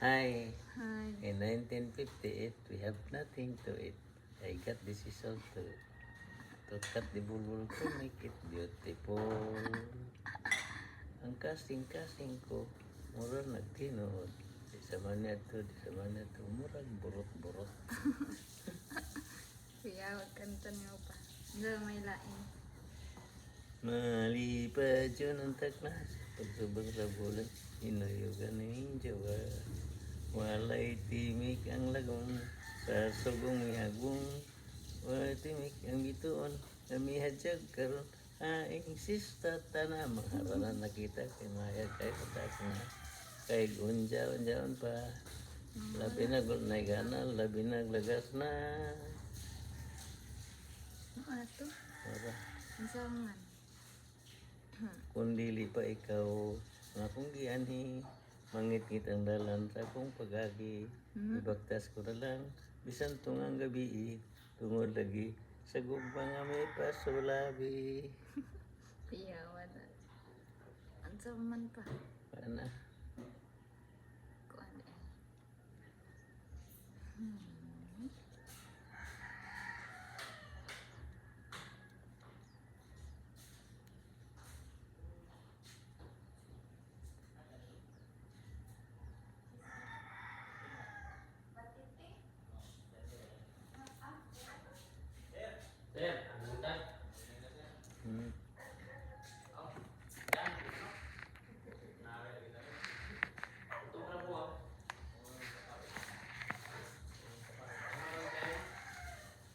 Hi. Hi. In 1958, we have nothing to eat. I got decision to cut the bulbul to make it beautiful. Ang kasing-kasing ko, mura nagtinuod. Di sa man to, murag burot-burot. Kuya, wag kanton nga pa. Hindi may lain. Malipad yun ang taknas. Pagsubang sa bulan, inuyugan ng jowa. Walay timik ang lagong, sa sugong mihagong. Walay timik ang bituon, kami hadyag karon. Aing sista tana, maharanan nakita kay Maya kay patas na. Kay unja-unjaon pa. Labi na gul na gana, labi na lagas na. Ano ato? Ora, Ang saungan. kung dili pa ikaw, nga kung gianhi, mangit-ngit ang dalan sa akong pagagi. Ibagtas ko na lang, bisan tungang gabi, tungod lagi, sa gugma nga may pasulabi. Kuya, wala. Ang sauman pa. Paana? Kuan eh.